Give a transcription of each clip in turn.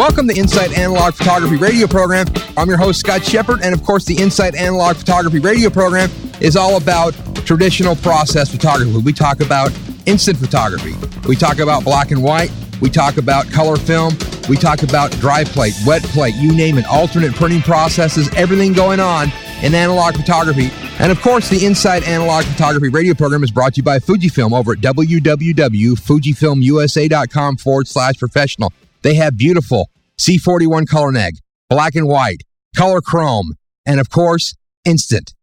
Welcome to Insight Analog Photography Radio Program. I'm your host, Scott Shepard, and of course, the Insight Analog Photography Radio Program is all about traditional process photography. We talk about instant photography. We talk about black and white. We talk about color film. We talk about dry plate, wet plate, you name it, alternate printing processes, everything going on in analog photography. And of course, the Insight Analog Photography Radio Program is brought to you by Fujifilm over at www.fujifilmusa.com/professional. They have beautiful C41 color neg, black and white, color chrome, and of course, instant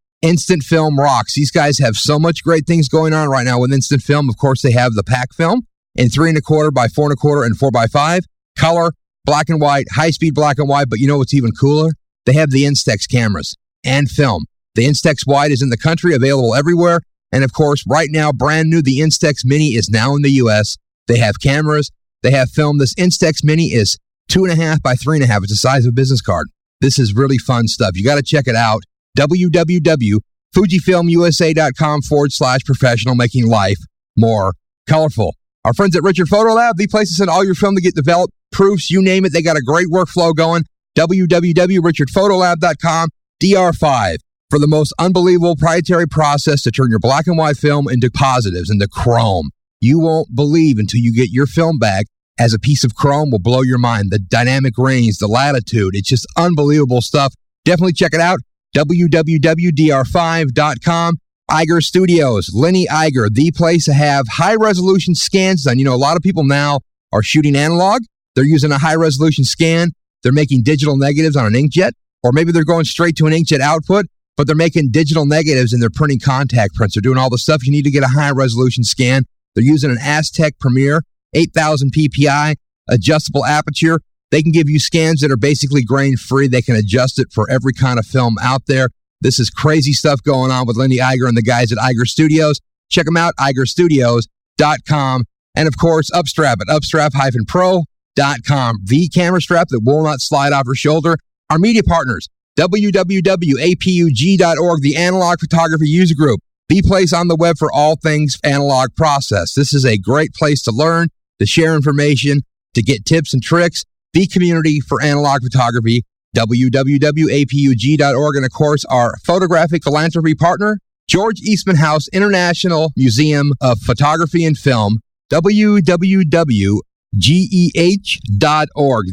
film rocks. These guys have so much great things going on right now with instant film. Of course, they have the pack film in 3¼ by 4¼ and 4x5, color, black and white, high-speed black and white. But you know what's even cooler? They have the Instax cameras and film. The Instax Wide is in the country, available everywhere. And of course, right now, brand new, the Instax Mini is now in the U.S. They have cameras. They have film. This Instax Mini is 2.5 by 3.5. It's the size of a business card. This is really fun stuff. You got to check it out. www.fujifilmusa.com/professional, making life more colorful. Our friends at Richard Photo Lab, the place to send all your film to get developed, proofs, you name it. They got a great workflow going. www.richardphotolab.com, DR5, for the most unbelievable proprietary process to turn your black and white film into positives, into chrome. You won't believe until you get your film back as a piece of chrome. Will blow your mind. The dynamic range, the latitude, it's just unbelievable stuff. Definitely check it out. www.dr5.com. Iger Studios, Lenny Iger, the place to have high-resolution scans done. You know, a lot of people now are shooting analog. They're using a high-resolution scan. They're making digital negatives on an inkjet, or maybe they're going straight to an inkjet output, but they're making digital negatives and they're printing contact prints. They're doing all the stuff you need to get a high-resolution scan. They're using an Aztec Premier, 8,000 PPI, adjustable aperture. They can give you scans that are basically grain-free. They can adjust it for every kind of film out there. This is crazy stuff going on with Lenny Iger and the guys at Iger Studios. Check them out, igerstudios.com. And of course, Upstrap at upstrap-pro.com. The camera strap that will not slide off your shoulder. Our media partners, www.apug.org, the Analog Photography User Group. The place on the web for all things analog process. This is a great place to learn, to share information, to get tips and tricks. The community for analog photography, www.apug.org. And of course, our photographic philanthropy partner, George Eastman House International Museum of Photography and Film, www.geh.org.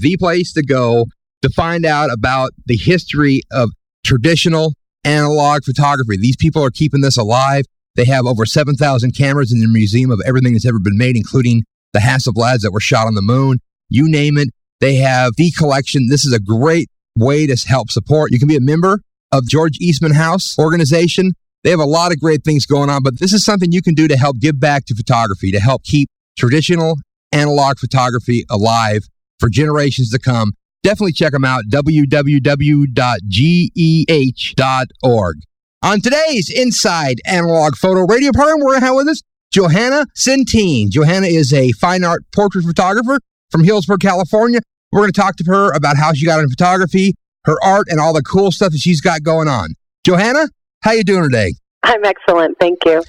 The place to go to find out about the history of traditional analog photography. These people are keeping this alive. They have over 7,000 cameras in their museum of everything that's ever been made, including the Hasselblads that were shot on the moon. You name it. They have the collection. This is a great way to help support. You can be a member of George Eastman House organization. They have a lot of great things going on, but this is something you can do to help give back to photography, to help keep traditional analog photography alive for generations to come. Definitely check them out, www.geh.org. On today's Inside Analog Photo Radio program, we're going to have with us Johannah Sentenn. Johannah is a fine art portrait photographer from Hillsburg, California. We're going to talk to her about how she got into photography, her art, and all the cool stuff that she's got going on. Johannah, how you doing today? I'm excellent. Thank you.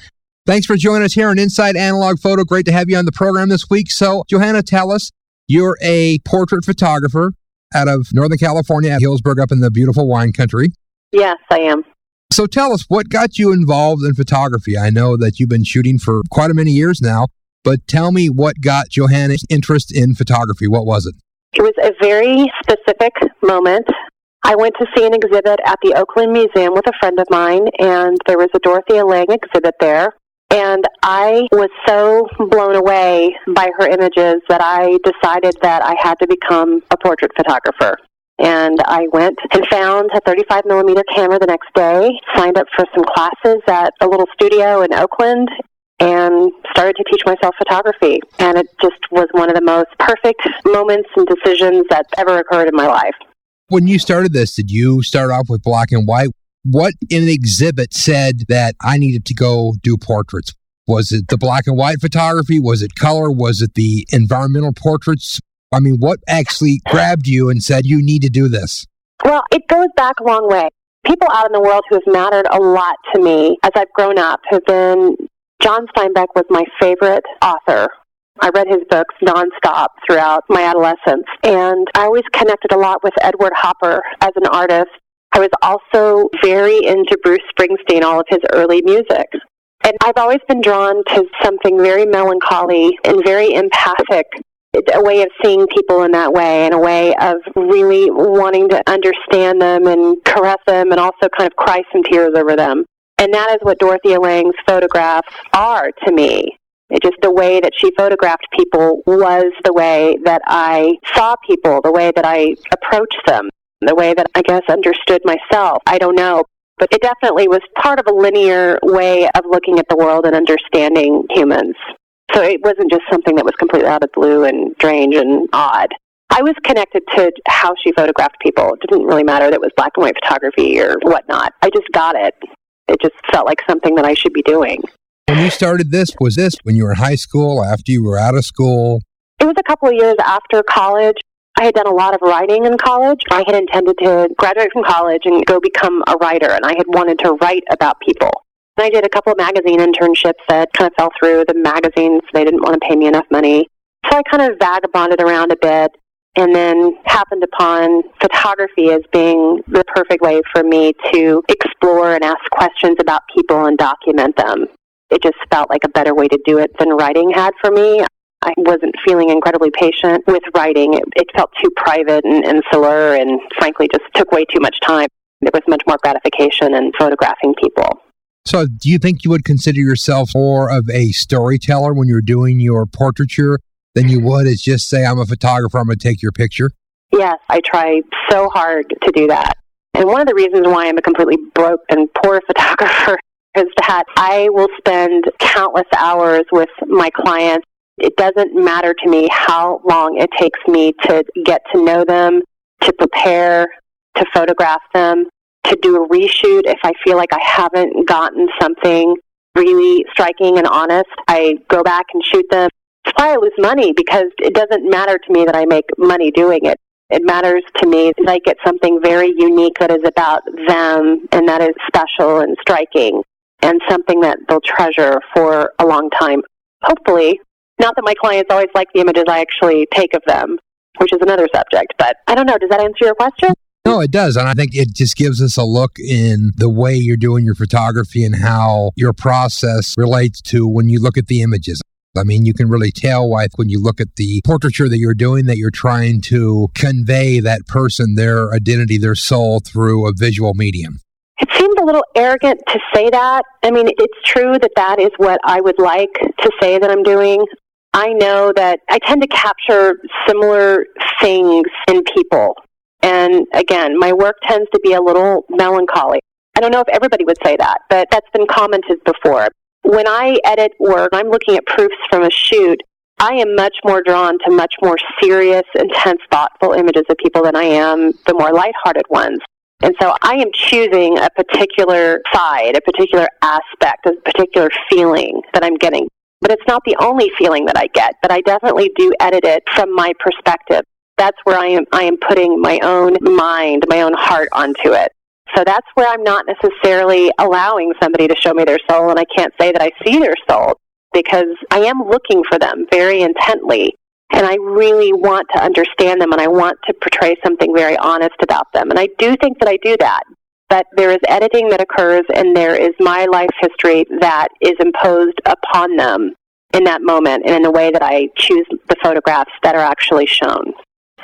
Thanks for joining us here on Inside Analog Photo. Great to have you on the program this week. So, Johannah, tell us, you're a portrait photographer out of Northern California, Hillsburg, up in the beautiful wine country. Yes, I am. So tell us, what got you involved in photography? I know that you've been shooting for quite a many years now, but tell me what got Johannah's interest in photography. What was it? It was a very specific moment. I went to see an exhibit at the Oakland Museum with a friend of mine, and there was a Dorothea Lange exhibit there. And I was so blown away by her images that I decided that I had to become a portrait photographer. And I went and found a 35mm camera the next day, signed up for some classes at a little studio in Oakland, and started to teach myself photography. And it just was one of the most perfect moments and decisions that ever occurred in my life. When you started this, did you start off with black and white? What in the exhibit said that I needed to go do portraits? Was it the black and white photography? Was it color? Was it the environmental portraits? I mean, what actually grabbed you and said you need to do this? Well, it goes back a long way. People out in the world who have mattered a lot to me as I've grown up have been, John Steinbeck was my favorite author. I read his books nonstop throughout my adolescence, and I always connected a lot with Edward Hopper as an artist. I was also very into Bruce Springsteen, all of his early music. And I've always been drawn to something very melancholy and very empathic, a way of seeing people in that way, and a way of really wanting to understand them and caress them and also kind of cry some tears over them. And that is what Dorothea Lange's photographs are to me. It just the way that she photographed people was the way that I saw people, the way that I approached them, the way that I guess understood myself. I don't know. But it definitely was part of a linear way of looking at the world and understanding humans. So it wasn't just something that was completely out of the blue and strange and odd. I was connected to how she photographed people. It didn't really matter that it was black and white photography or whatnot. I just got it. It just felt like something that I should be doing. When you started this, was this when you were in high school, after you were out of school? It was a couple of years after college. I had done a lot of writing in college. I had intended to graduate from college and go become a writer, and I had wanted to write about people. And I did a couple of magazine internships that kind of fell through. The magazines, they didn't want to pay me enough money. So I kind of vagabonded around a bit and then happened upon photography as being the perfect way for me to explore and ask questions about people and document them. It just felt like a better way to do it than writing had for me. I wasn't feeling incredibly patient with writing. It felt too private and insular and frankly just took way too much time. There was much more gratification in photographing people. So do you think you would consider yourself more of a storyteller when you're doing your portraiture than you would as just say, I'm a photographer, I'm going to take your picture? Yes, I try so hard to do that. And one of the reasons why I'm a completely broke and poor photographer is that I will spend countless hours with my clients. It doesn't matter to me how long it takes me to get to know them, to prepare, to photograph them, to do a reshoot if I feel like I haven't gotten something really striking and honest. I go back and shoot them. That's why I lose money, because it doesn't matter to me that I make money doing it. It matters to me that I get something very unique that is about them and that is special and striking and something that they'll treasure for a long time. Hopefully. Not that my clients always like the images I actually take of them, which is another subject. But I don't know. Does that answer your question? No, it does. And I think it just gives us a look in the way you're doing your photography and how your process relates to when you look at the images. I mean, you can really tell why when you look at the portraiture that you're doing that you're trying to convey that person, their identity, their soul through a visual medium. It seems a little arrogant to say that. I mean, it's true that that is what I would like to say that I'm doing. I know that I tend to capture similar things in people. And again, my work tends to be a little melancholy. I don't know if everybody would say that, but that's been commented before. When I edit work, I'm looking at proofs from a shoot. I am much more drawn to much more serious, intense, thoughtful images of people than I am the more lighthearted ones. And so I am choosing a particular side, a particular aspect, a particular feeling that I'm getting. But it's not the only feeling that I get, but I definitely do edit it from my perspective. That's where I am putting my own mind, my own heart onto it. So that's where I'm not necessarily allowing somebody to show me their soul, and I can't say that I see their soul because I am looking for them very intently, and I really want to understand them, and I want to portray something very honest about them. And I do think that I do that. But there is editing that occurs, and there is my life history that is imposed upon them in that moment and in the way that I choose the photographs that are actually shown.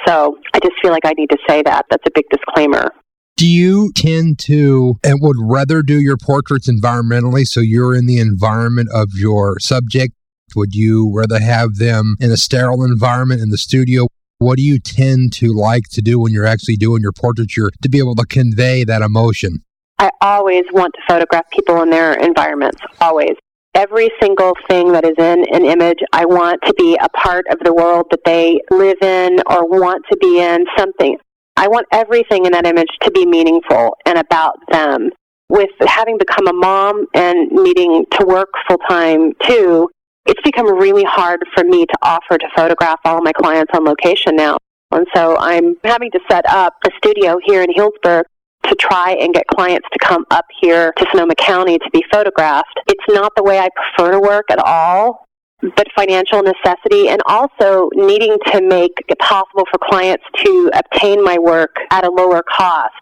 So I just feel like I need to say that. That's a big disclaimer. Do you tend to and would rather do your portraits environmentally, so you're in the environment of your subject? Would you rather have them in a sterile environment in the studio? What do you tend to like to do when you're actually doing your portraiture to be able to convey that emotion? I always want to photograph people in their environments, always. Every single thing that is in an image, I want to be a part of the world that they live in or want to be in, something. I want everything in that image to be meaningful and about them. With having become a mom and needing to work full-time too, it's become really hard for me to offer to photograph all of my clients on location now. And so I'm having to set up a studio here in Healdsburg to try and get clients to come up here to Sonoma County to be photographed. It's not the way I prefer to work at all. but financial necessity, and also needing to make it possible for clients to obtain my work at a lower cost.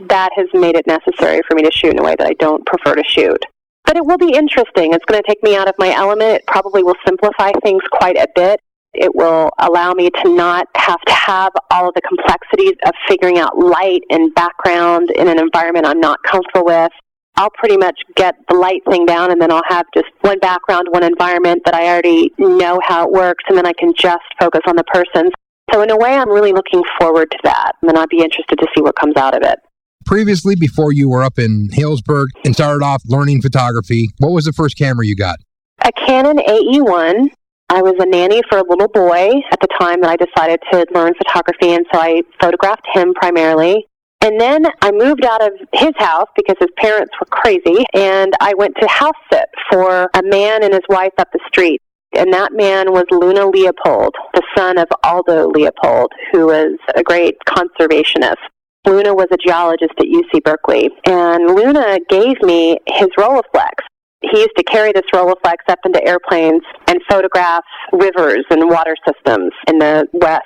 That has made it necessary for me to shoot in a way that I don't prefer to shoot. But it will be interesting. It's going to take me out of my element. It probably will simplify things quite a bit. It will allow me to not have to have all of the complexities of figuring out light and background in an environment I'm not comfortable with. I'll pretty much get the light thing down, and then I'll have just one background, one environment that I already know how it works, and then I can just focus on the person. So in a way, I'm really looking forward to that, and I'd be interested to see what comes out of it. Previously, before you were up in Hillsburg and started off learning photography, what was the first camera you got? A Canon AE1. I was a nanny for a little boy at the time that I decided to learn photography, and so I photographed him primarily. And then I moved out of his house because his parents were crazy, and I went to house sit for a man and his wife up the street. And that man was Luna Leopold, the son of Aldo Leopold, who was a great conservationist. Luna was a geologist at UC Berkeley, and Luna gave me his Rolleiflex. He used to carry this Rolleiflex up into airplanes and photograph rivers and water systems in the West.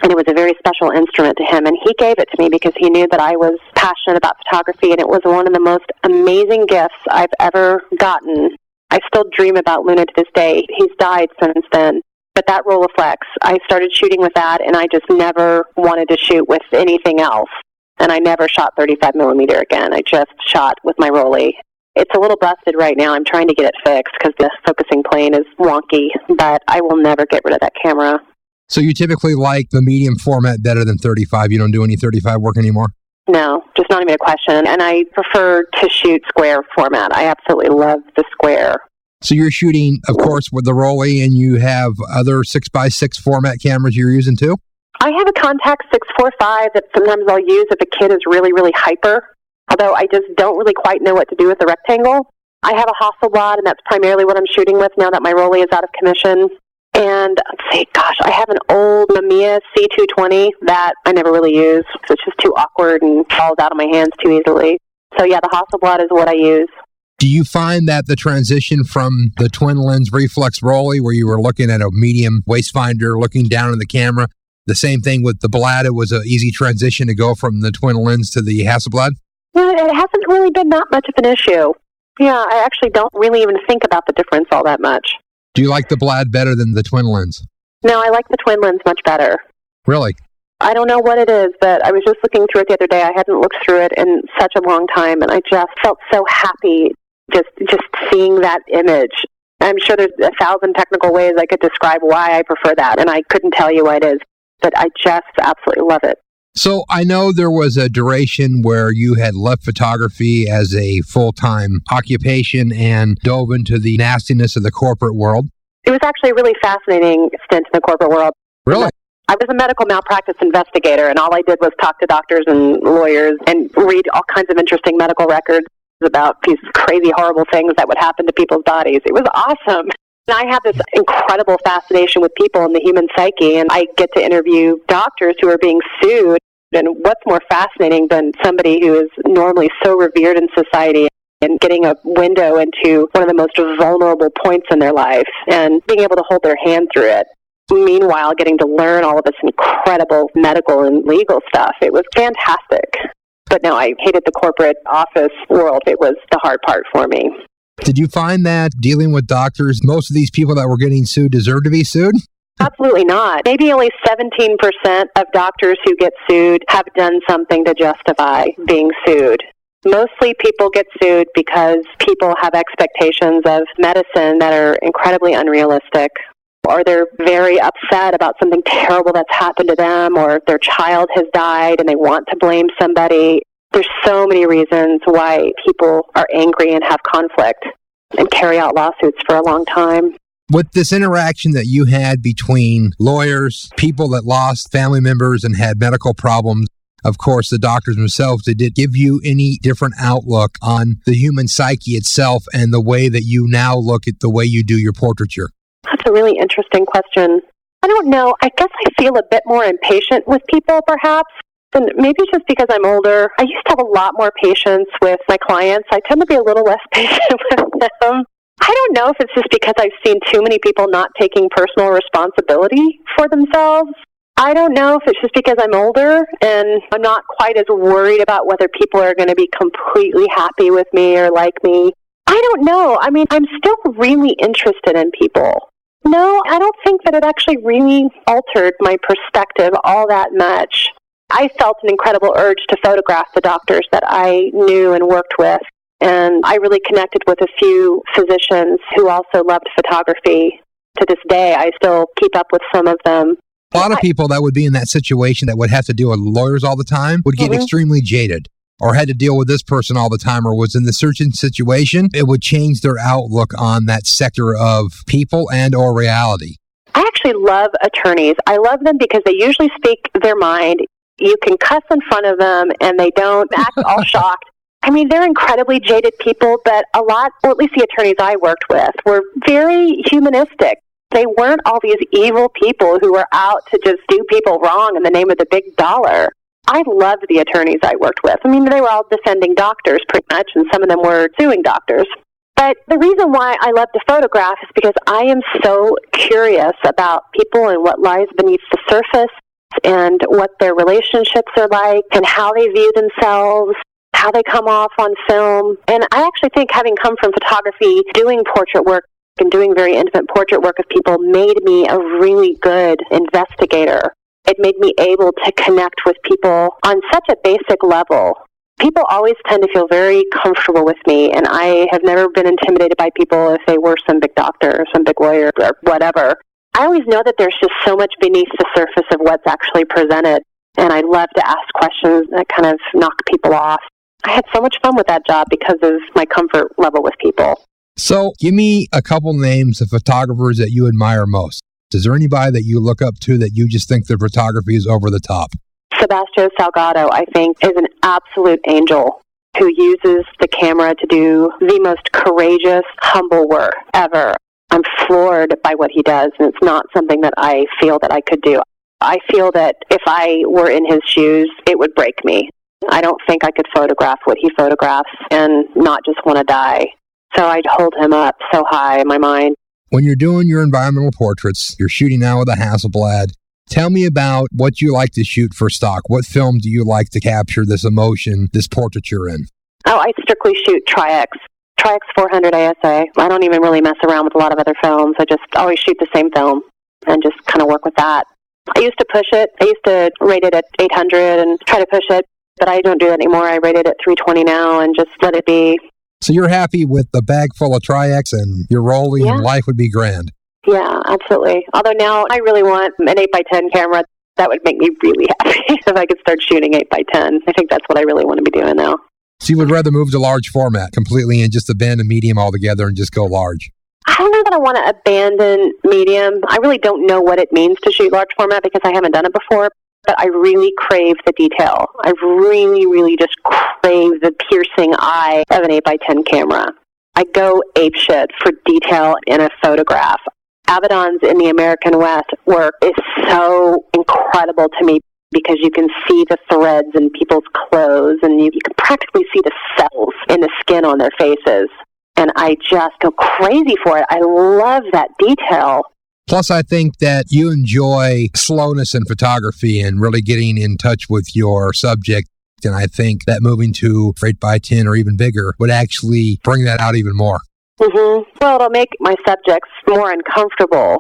And it was a very special instrument to him, and he gave it to me because he knew that I was passionate about photography, and it was one of the most amazing gifts I've ever gotten. I still dream about Luna to this day. He's died since then. But that Rolleiflex, I started shooting with that, and I just never wanted to shoot with anything else. And I never shot 35 millimeter again. I just shot with my Rollie. It's a little busted right now. I'm trying to get it fixed because the focusing plane is wonky, but I will never get rid of that camera. So you typically like the medium format better than 35? You don't do any 35 work anymore? No, just not even a question. And I prefer to shoot square format. I absolutely love the square. So you're shooting, of course, with the Rollie, and you have other 6x6 format cameras you're using too? I have a Contax 645 that sometimes I'll use if a kid is really, really hyper, although I just don't really quite know what to do with the rectangle. I have a Hasselblad, and that's primarily what I'm shooting with now that my Rollie is out of commission. And let's see, I have an old Mamiya C220 that I never really use. So it's just too awkward and falls out of my hands too easily. So yeah, the Hasselblad is what I use. Do you find that the transition from the twin lens reflex Rollie, where you were looking at a medium waist finder, looking down at the camera, the same thing with the Blad, it was an easy transition to go from the twin lens to the Hasselblad? Yeah, it hasn't really been that much of an issue. Yeah, I actually don't really even think about the difference all that much. Do you like the Blad better than the twin lens? No, I like the twin lens much better. Really? I don't know what it is, but I was just looking through it the other day. I hadn't looked through it in such a long time, and I just felt so happy just seeing that image. I'm sure there's 1,000 technical ways I could describe why I prefer that, and I couldn't tell you what it is, but I just absolutely love it. So I know there was a duration where you had left photography as a full-time occupation and dove into the nastiness of the corporate world. It was actually a really fascinating stint in the corporate world. Really? I was a medical malpractice investigator, and all I did was talk to doctors and lawyers and read all kinds of interesting medical records about these crazy, horrible things that would happen to people's bodies. It was awesome. And I have this incredible fascination with people and the human psyche, and I get to interview doctors who are being sued. And what's more fascinating than somebody who is normally so revered in society and getting a window into one of the most vulnerable points in their life and being able to hold their hand through it. Meanwhile, getting to learn all of this incredible medical and legal stuff. It was fantastic. But no, I hated the corporate office world. It was the hard part for me. Did you find that dealing with doctors, most of these people that were getting sued deserve to be sued? Absolutely not. Maybe only 17% of doctors who get sued have done something to justify being sued. Mostly people get sued because people have expectations of medicine that are incredibly unrealistic, or they're very upset about something terrible that's happened to them, or their child has died and they want to blame somebody. There's so many reasons why people are angry and have conflict and carry out lawsuits for a long time. With this interaction that you had between lawyers, people that lost family members and had medical problems, of course, the doctors themselves, did it give you any different outlook on the human psyche itself and the way that you now look at the way you do your portraiture? That's a really interesting question. I don't know. I guess I feel a bit more impatient with people, perhaps. And maybe just because I'm older. I used to have a lot more patience with my clients. I tend to be a little less patient with them. I don't know if it's just because I've seen too many people not taking personal responsibility for themselves. I don't know if it's just because I'm older and I'm not quite as worried about whether people are going to be completely happy with me or like me. I don't know. I mean, I'm still really interested in people. No, I don't think that it actually really altered my perspective all that much. I felt an incredible urge to photograph the doctors that I knew and worked with. And I really connected with a few physicians who also loved photography. To this day, I still keep up with some of them. A lot of people that would be in that situation that would have to deal with lawyers all the time would get extremely jaded, or had to deal with this person all the time, or was in the certain situation. It would change their outlook on that sector of people and or reality. I actually love attorneys. I love them because they usually speak their mind. You can cuss in front of them and they don't act all shocked. I mean, they're incredibly jaded people, but a lot, or at least the attorneys I worked with, were very humanistic. They weren't all these evil people who were out to just do people wrong in the name of the big dollar. I loved the attorneys I worked with. I mean, they were all defending doctors pretty much, and some of them were suing doctors. But the reason why I love to photograph is because I am so curious about people and what lies beneath the surface and what their relationships are like and how they view themselves, how they come off on film. And I actually think, having come from photography, doing portrait work and doing very intimate portrait work of people made me a really good investigator. It made me able to connect with people on such a basic level. People always tend to feel very comfortable with me, and I have never been intimidated by people if they were some big doctor or some big lawyer or whatever. I always know that there's just so much beneath the surface of what's actually presented, and I love to ask questions that kind of knock people off. I had so much fun with that job because of my comfort level with people. So give me a couple names of photographers that you admire most. Is there anybody that you look up to that you just think their photography is over the top? Sebastião Salgado, I think, is an absolute angel who uses the camera to do the most courageous, humble work ever. I'm floored by what he does, and it's not something that I feel that I could do. I feel that if I were in his shoes, it would break me. I don't think I could photograph what he photographs and not just want to die. So I'd hold him up so high in my mind. When you're doing your environmental portraits, you're shooting now with a Hasselblad. Tell me about what you like to shoot for stock. What film do you like to capture this emotion, this portrait you're in? Oh, I strictly shoot Tri-X 400 ASA. I don't even really mess around with a lot of other films. I just always shoot the same film and just kind of work with that. I used to push it. I used to rate it at 800 and try to push it, but I don't do that anymore. I rate it at 320 now and just let it be. So you're happy with the bag full of Tri-X and you're rolling and life would be grand. Yeah, absolutely. Although now I really want an 8x10 camera. That would make me really happy if I could start shooting 8x10. I think that's what I really want to be doing now. So you would rather move to large format completely and just abandon medium altogether and just go large? I don't know that I want to abandon medium. I really don't know what it means to shoot large format because I haven't done it before. But I really crave the detail. I really, really just crave the piercing eye of an 8x10 camera. I go apeshit for detail in a photograph. Avedon's In the American West work is so incredible to me because you can see the threads in people's clothes and you can practically see the cells in the skin on their faces. And I just go crazy for it. I love that detail. Plus, I think that you enjoy slowness in photography and really getting in touch with your subject. And I think that moving to 8x10 or even bigger would actually bring that out even more. Mm-hmm. Well, it'll make my subjects more uncomfortable.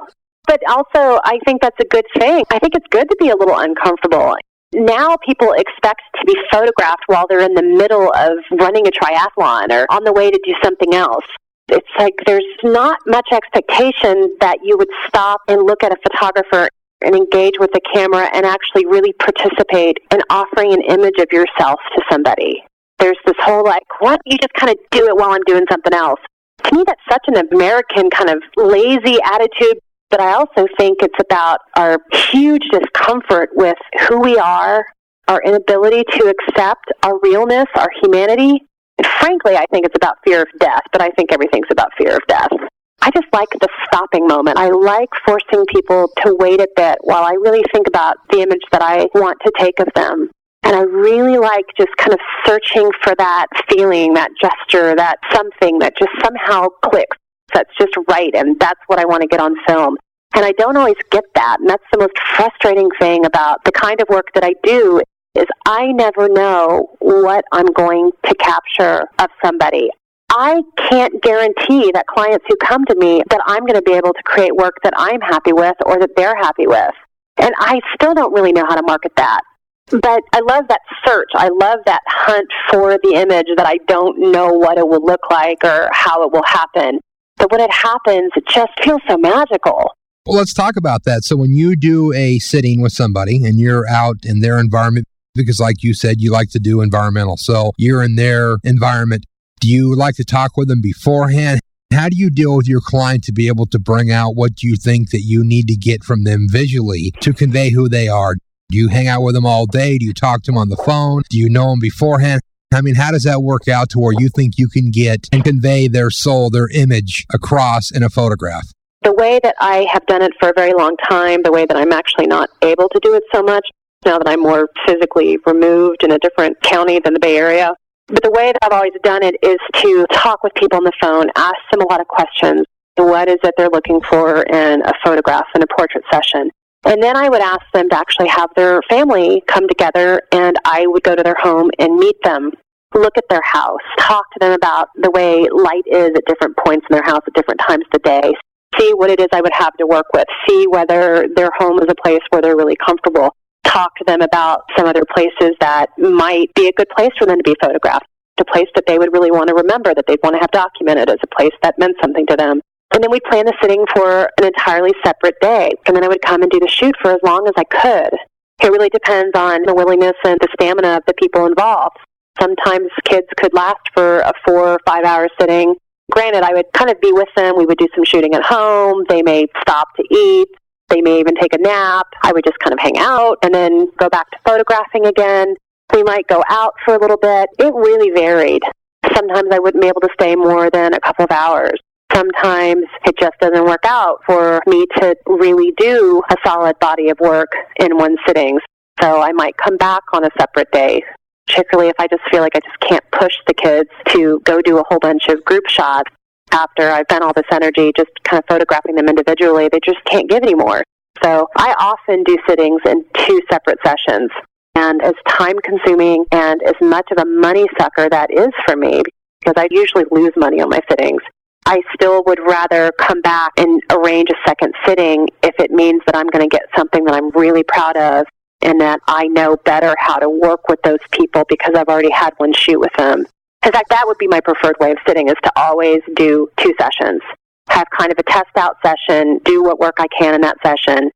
But also, I think that's a good thing. I think it's good to be a little uncomfortable. Now people expect to be photographed while they're in the middle of running a triathlon or on the way to do something else. It's like there's not much expectation that you would stop and look at a photographer and engage with the camera and actually really participate in offering an image of yourself to somebody. There's this whole like, what? You just kind of do it while I'm doing something else. To me, that's such an American kind of lazy attitude, but I also think it's about our huge discomfort with who we are, our inability to accept our realness, our humanity. And frankly, I think it's about fear of death, but I think everything's about fear of death. I just like the stopping moment. I like forcing people to wait a bit while I really think about the image that I want to take of them. And I really like just kind of searching for that feeling, that gesture, that something that just somehow clicks. that's just right, and that's what I want to get on film. And I don't always get that, and that's the most frustrating thing about the kind of work that I do, is I never know what I'm going to capture of somebody. I can't guarantee that clients who come to me that I'm going to be able to create work that I'm happy with or that they're happy with. And I still don't really know how to market that. But I love that search. I love that hunt for the image that I don't know what it will look like or how it will happen. But when it happens, it just feels so magical. Well, let's talk about that. So when you do a sitting with somebody and you're out in their environment, because like you said, you like to do environmental. So you're in their environment. Do you like to talk with them beforehand? How do you deal with your client to be able to bring out what you think that you need to get from them visually to convey who they are? Do you hang out with them all day? Do you talk to them on the phone? Do you know them beforehand? I mean, how does that work out to where you think you can get and convey their soul, their image across in a photograph? The way that I have done it for a very long time, the way that I'm actually not able to do it so much, now that I'm more physically removed in a different county than the Bay Area. But the way that I've always done it is to talk with people on the phone, ask them a lot of questions. What is it they're looking for in a photograph, in a portrait session? And then I would ask them to actually have their family come together, and I would go to their home and meet them, look at their house, talk to them about the way light is at different points in their house at different times of the day, see what it is I would have to work with, see whether their home is a place where they're really comfortable, talk to them about some other places that might be a good place for them to be photographed, a place that they would really want to remember, that they'd want to have documented as a place that meant something to them. And then we'd plan the sitting for an entirely separate day. And then I would come and do the shoot for as long as I could. It really depends on the willingness and the stamina of the people involved. Sometimes kids could last for a 4 or 5 hour sitting. Granted, I would kind of be with them. We would do some shooting at home. They may stop to eat. They may even take a nap. I would just kind of hang out and then go back to photographing again. We might go out for a little bit. It really varied. Sometimes I wouldn't be able to stay more than a couple of hours. Sometimes it just doesn't work out for me to really do a solid body of work in one sitting. So I might come back on a separate day, particularly if I just feel like I just can't push the kids to go do a whole bunch of group shots after I've spent all this energy just kind of photographing them individually. They just can't give anymore. So I often do sittings in 2 separate sessions. And as time-consuming and as much of a money sucker that is for me, because I usually lose money on my sittings, I still would rather come back and arrange a second sitting if it means that I'm going to get something that I'm really proud of and that I know better how to work with those people because I've already had one shoot with them. In fact, that would be my preferred way of sitting, is to always do 2 sessions. Have kind of a test-out session, do what work I can in that session,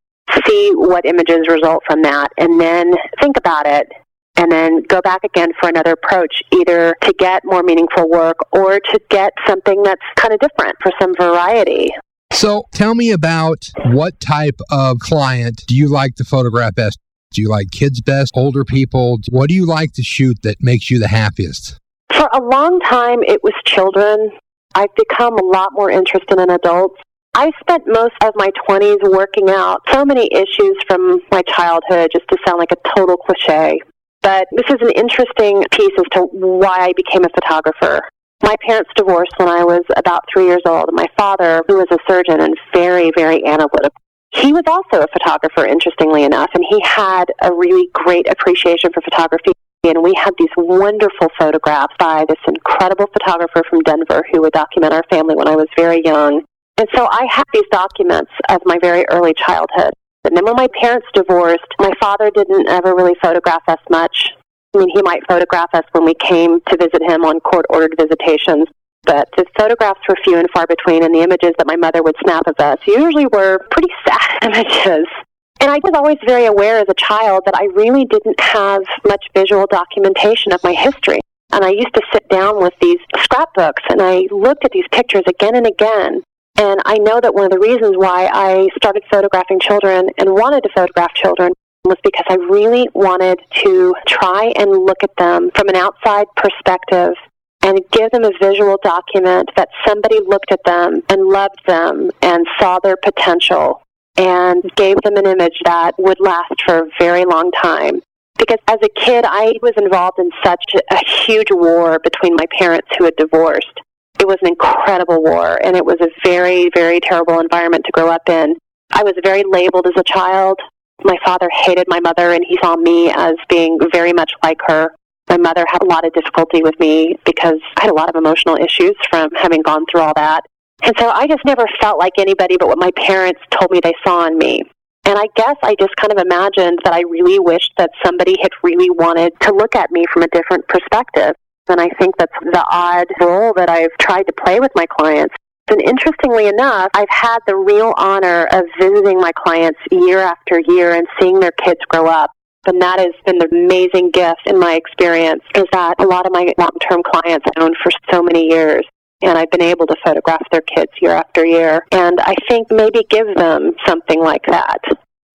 see what images result from that, and then think about it, and then go back again for another approach, either to get more meaningful work or to get something that's kind of different for some variety. So tell me about what type of client do you like to photograph best? Do you like kids best, older people? What do you like to shoot that makes you the happiest? For a long time, it was children. I've become a lot more interested in adults. I spent most of my 20s working out so many issues from my childhood, just to sound like a total cliche. But this is an interesting piece as to why I became a photographer. My parents divorced when I was about 3 years old. My father, who was a surgeon and very, very analytical, he was also a photographer, interestingly enough, and he had a really great appreciation for photography. And we had these wonderful photographs by this incredible photographer from Denver who would document our family when I was very young. And so I have these documents of my very early childhood. And then when my parents divorced, my father didn't ever really photograph us much. I mean, he might photograph us when we came to visit him on court-ordered visitations. But the photographs were few and far between, and the images that my mother would snap of us usually were pretty sad images. And I was always very aware as a child that I really didn't have much visual documentation of my history. And I used to sit down with these scrapbooks, and I looked at these pictures again and again. And I know that one of the reasons why I started photographing children and wanted to photograph children was because I really wanted to try and look at them from an outside perspective and give them a visual document that somebody looked at them and loved them and saw their potential and gave them an image that would last for a very long time. Because as a kid, I was involved in such a huge war between my parents who had divorced. It It was an incredible war, and it was a very, very terrible environment to grow up in. I was very labeled as a child. My father hated my mother, and he saw me as being very much like her. My mother had a lot of difficulty with me because I had a lot of emotional issues from having gone through all that. And so I just never felt like anybody but what my parents told me they saw in me. And I guess I just kind of imagined that I really wished that somebody had really wanted to look at me from a different perspective. And I think that's the odd role that I've tried to play with my clients. And interestingly enough, I've had the real honor of visiting my clients year after year and seeing their kids grow up. And that has been the amazing gift in my experience, is that a lot of my long-term clients I've known for so many years, and I've been able to photograph their kids year after year. And I think maybe give them something like that.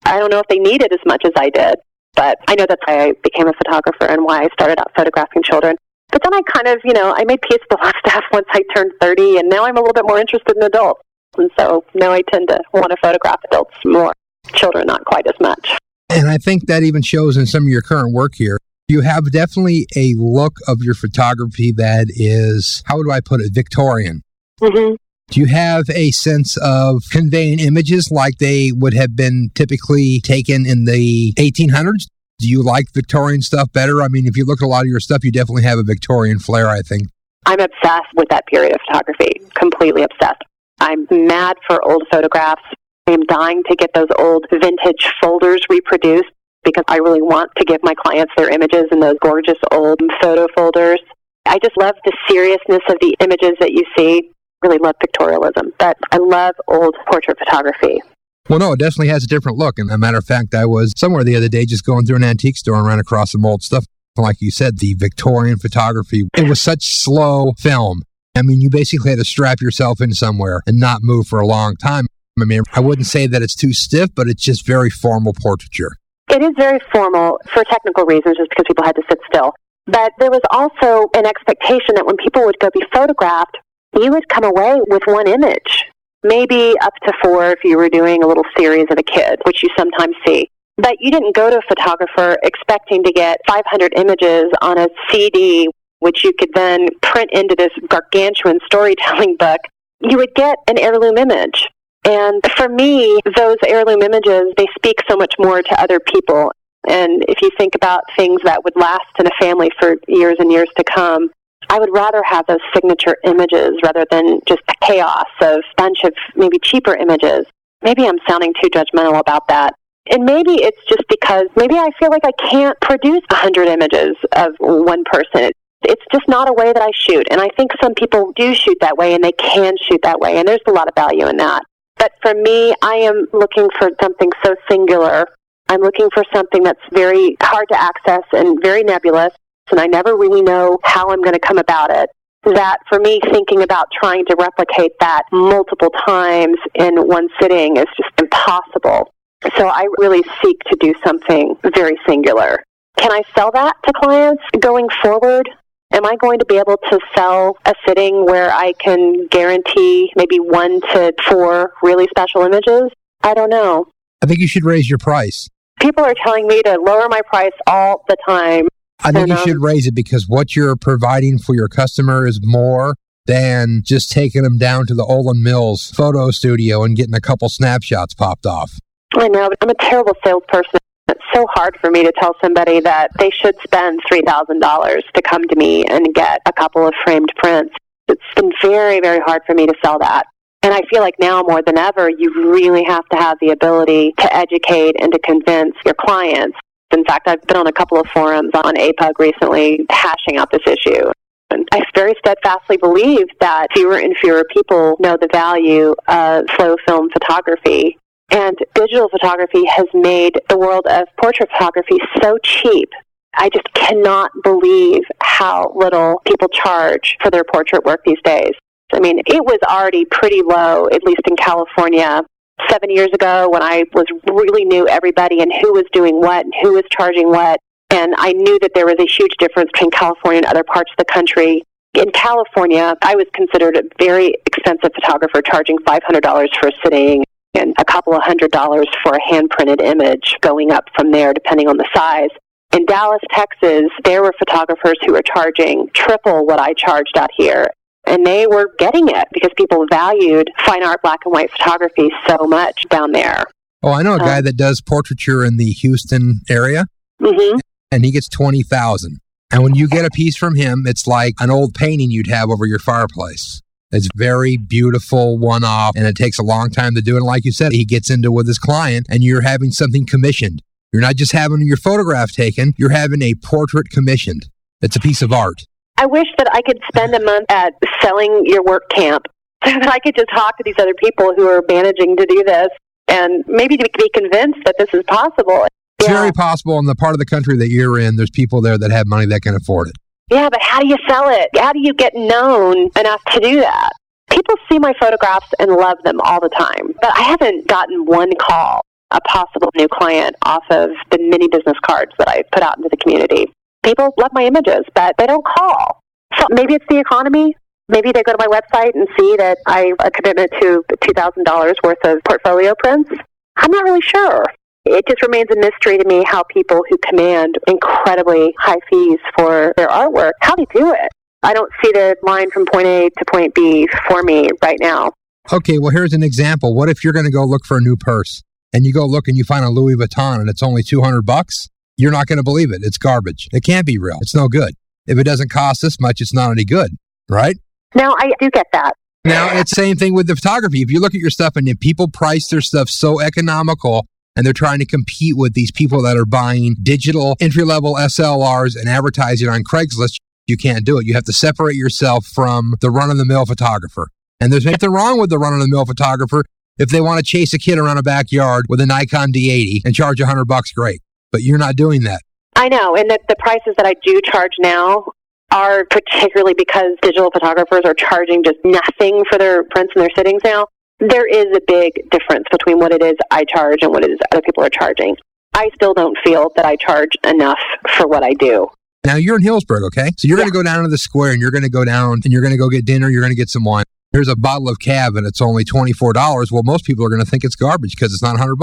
I don't know if they need it as much as I did, but I know that's why I became a photographer and why I started out photographing children. But then I kind of, I made peace with the last staff once I turned 30, and now I'm a little bit more interested in adults. And so now I tend to want to photograph adults more, children not quite as much. And I think that even shows in some of your current work here. You have definitely a look of your photography that is, how do I put it, Victorian. Mm-hmm. Do you have a sense of conveying images like they would have been typically taken in the 1800s? Do you like Victorian stuff better? I mean, if you look at a lot of your stuff, you definitely have a Victorian flair, I think. I'm obsessed with that period of photography, completely obsessed. I'm mad for old photographs. I am dying to get those old vintage folders reproduced because I really want to give my clients their images in those gorgeous old photo folders. I just love the seriousness of the images that you see. Really love pictorialism, but I love old portrait photography. Well, no, it definitely has a different look. And as a matter of fact, I was somewhere the other day just going through an antique store and ran across some old stuff. Like you said, the Victorian photography, it was such slow film. I mean, you basically had to strap yourself in somewhere and not move for a long time. I mean, I wouldn't say that it's too stiff, but it's just very formal portraiture. It is very formal for technical reasons, just because people had to sit still. But there was also an expectation that when people would go be photographed, you would come away with one image, maybe up to 4 if you were doing a little series of a kid, which you sometimes see. But you didn't go to a photographer expecting to get 500 images on a CD, which you could then print into this gargantuan storytelling book. You would get an heirloom image. And for me, those heirloom images, they speak so much more to other people. And if you think about things that would last in a family for years and years to come, I would rather have those signature images rather than just a chaos of a bunch of maybe cheaper images. Maybe I'm sounding too judgmental about that. And maybe it's just because maybe I feel like I can't produce 100 images of one person. It's just not a way that I shoot. And I think some people do shoot that way, and they can shoot that way. And there's a lot of value in that. But for me, I am looking for something so singular. I'm looking for something that's very hard to access and very nebulous, and I never really know how I'm going to come about it. That for me, thinking about trying to replicate that multiple times in one sitting is just impossible. So I really seek to do something very singular. Can I sell that to clients going forward? Am I going to be able to sell a sitting where I can guarantee maybe 1 to 4 really special images? I don't know. I think you should raise your price. People are telling me to lower my price all the time. I think you should raise it because what you're providing for your customer is more than just taking them down to the Olin Mills photo studio and getting a couple snapshots popped off. I know, but I'm a terrible salesperson. It's so hard for me to tell somebody that they should spend $3,000 to come to me and get a couple of framed prints. It's been very, very hard for me to sell that. And I feel like now more than ever, you really have to have the ability to educate and to convince your clients. In fact, I've been on a couple of forums on APUG recently hashing out this issue. And I very steadfastly believe that fewer and fewer people know the value of slow film photography. And digital photography has made the world of portrait photography so cheap. I just cannot believe how little people charge for their portrait work these days. I mean, it was already pretty low, at least in California, 7 years ago when I really knew everybody and who was doing what and who was charging what. And I knew that there was a huge difference between California and other parts of the country. In California, I was considered a very expensive photographer, charging $500 for a sitting and a couple of $100 for a hand-printed image, going up from there depending on the size. In Dallas, Texas, there were photographers who were charging triple what I charged out here. And they were getting it because people valued fine art black and white photography so much down there. Oh, I know a guy that does portraiture in the Houston area, and he gets $20,000. And when you get a piece from him, it's like an old painting you'd have over your fireplace. It's very beautiful, one-off, and it takes a long time to do it. And like you said, he gets into it with his client, and you're having something commissioned. You're not just having your photograph taken, you're having a portrait commissioned. It's a piece of art. I wish that I could spend a month at selling your work camp so that I could just talk to these other people who are managing to do this and maybe to be convinced that this is possible. It's very possible in the part of the country that you're in. There's people there that have money that can afford it. Yeah, but how do you sell it? How do you get known enough to do that? People see my photographs and love them all the time, but I haven't gotten one call, a possible new client, off of the mini business cards that I put out into the community. People love my images, but they don't call. So maybe it's the economy. Maybe they go to my website and see that I have a commitment to $2,000 worth of portfolio prints. I'm not really sure. It just remains a mystery to me how people who command incredibly high fees for their artwork, how they do it. I don't see the line from point A to point B for me right now. Okay, well, here's an example. What if you're going to go look for a new purse and you go look and you find a Louis Vuitton and it's only $200? You're not going to believe it. It's garbage. It can't be real. It's no good. If it doesn't cost this much, it's not any good, right? No, I do get that. Now, it's the same thing with the photography. If you look at your stuff and people price their stuff so economical and they're trying to compete with these people that are buying digital entry-level SLRs and advertising on Craigslist, you can't do it. You have to separate yourself from the run-of-the-mill photographer. And there's nothing wrong with the run-of-the-mill photographer. If they want to chase a kid around a backyard with a Nikon D80 and charge $100, great. But you're not doing that. I know, and the prices that I do charge now are particularly because digital photographers are charging just nothing for their prints and their sittings now. There is a big difference between what it is I charge and what it is other people are charging. I still don't feel that I charge enough for what I do. Now, you're in Hillsburg, okay? So you're going to go down to the square and you're going to go down and you're going to go get dinner. You're going to get some wine. Here's a bottle of Cab and it's only $24. Well, most people are going to think it's garbage because it's not $100.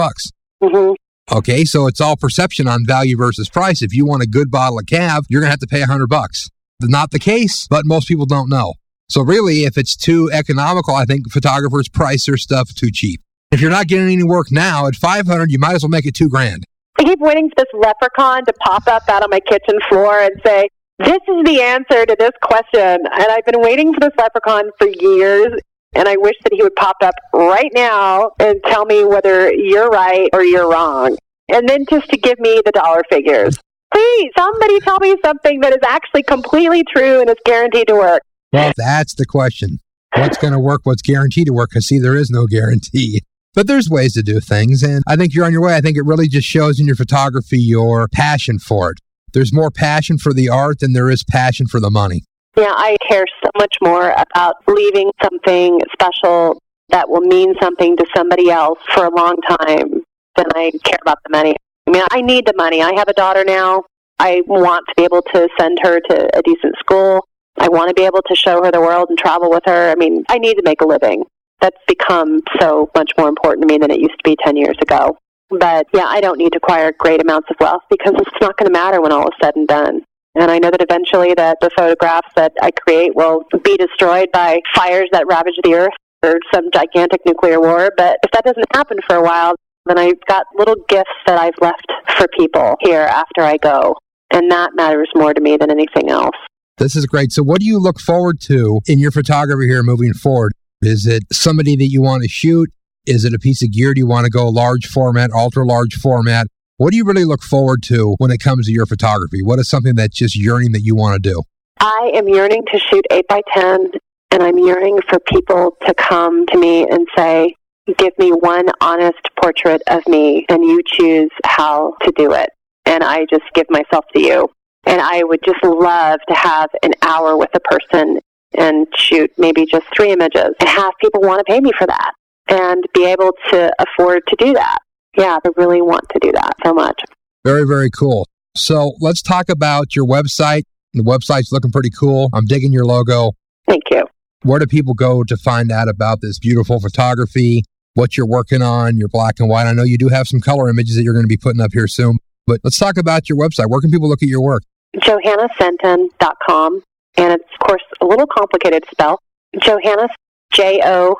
Mm-hmm. Okay, so it's all perception on value versus price. If you want a good bottle of Cab, you're going to have to pay $100. Not the case, but most people don't know. So really, if it's too economical, I think photographers price their stuff too cheap. If you're not getting any work now at $500, you might as well make it $2,000. I keep waiting for this leprechaun to pop up out on my kitchen floor and say, this is the answer to this question. And I've been waiting for this leprechaun for years. And I wish that he would pop up right now and tell me whether you're right or you're wrong. And then just to give me the dollar figures. Please, somebody tell me something that is actually completely true and is guaranteed to work. Well, that's the question. What's going to work? What's guaranteed to work? Because, see, there is no guarantee. But there's ways to do things. And I think you're on your way. I think it really just shows in your photography your passion for it. There's more passion for the art than there is passion for the money. Yeah, I care so much more about leaving something special that will mean something to somebody else for a long time than I care about the money. I mean, I need the money. I have a daughter now. I want to be able to send her to a decent school. I want to be able to show her the world and travel with her. I mean, I need to make a living. That's become so much more important to me than it used to be 10 years ago. But yeah, I don't need to acquire great amounts of wealth because it's not going to matter when all is said and done. And I know that eventually that the photographs that I create will be destroyed by fires that ravage the earth or some gigantic nuclear war. But if that doesn't happen for a while, then I've got little gifts that I've left for people here after I go. And that matters more to me than anything else. This is great. So what do you look forward to in your photography here moving forward? Is it somebody that you want to shoot? Is it a piece of gear? Do you want to go large format, ultra large format? What do you really look forward to when it comes to your photography? What is something that's just yearning that you want to do? I am yearning to shoot 8x10, and I'm yearning for people to come to me and say, give me one honest portrait of me, and you choose how to do it. And I just give myself to you. And I would just love to have an hour with a person and shoot maybe just 3 images and have people want to pay me for that and be able to afford to do that. Yeah, I really want to do that so much. Very, very cool. So let's talk about your website. The website's looking pretty cool. I'm digging your logo. Thank you. Where do people go to find out about this beautiful photography, what you're working on, your black and white? I know you do have some color images that you're going to be putting up here soon, but let's talk about your website. Where can people look at your work? JohannahSentenn.com. And it's, of course, a little complicated to spell. Johannah, Johannah,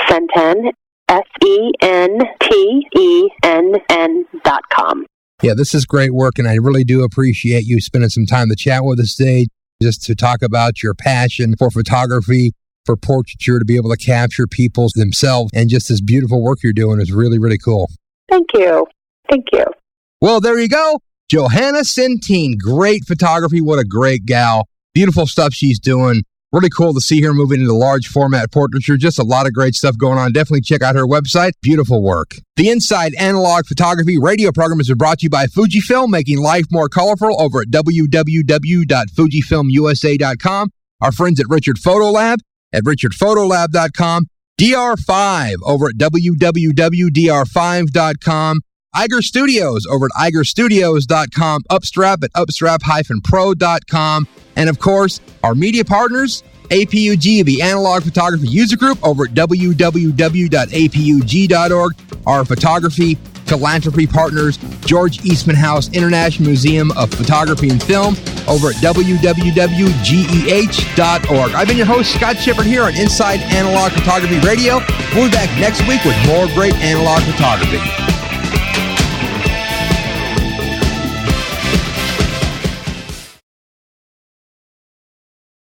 Sentenn, SENTENN.com. Yeah, this is great work, and I really do appreciate you spending some time to chat with us today, just to talk about your passion for photography, for portraiture, to be able to capture people themselves, and just this beautiful work you're doing is really, really cool. Thank you. Thank you. Well, there you go. Johannah Sentenn, great photography. What a great gal. Beautiful stuff she's doing. Really cool to see her moving into large format portraiture. Just a lot of great stuff going on. Definitely check out her website. Beautiful work. The Inside Analog Photography radio program is brought to you by Fujifilm, making life more colorful, over at www.fujifilmusa.com. Our friends at Richard Photolab at richardphotolab.com. DR5 over at www.dr5.com. Iger Studios over at igerstudios.com. Upstrap at upstrap-pro.com. And of course, our media partners, APUG, the Analog Photography User Group over at www.apug.org. Our photography philanthropy partners, George Eastman House International Museum of Photography and Film over at www.geh.org. I've been your host, Scott Shepard, here on Inside Analog Photography Radio. We'll be back next week with more great analog photography.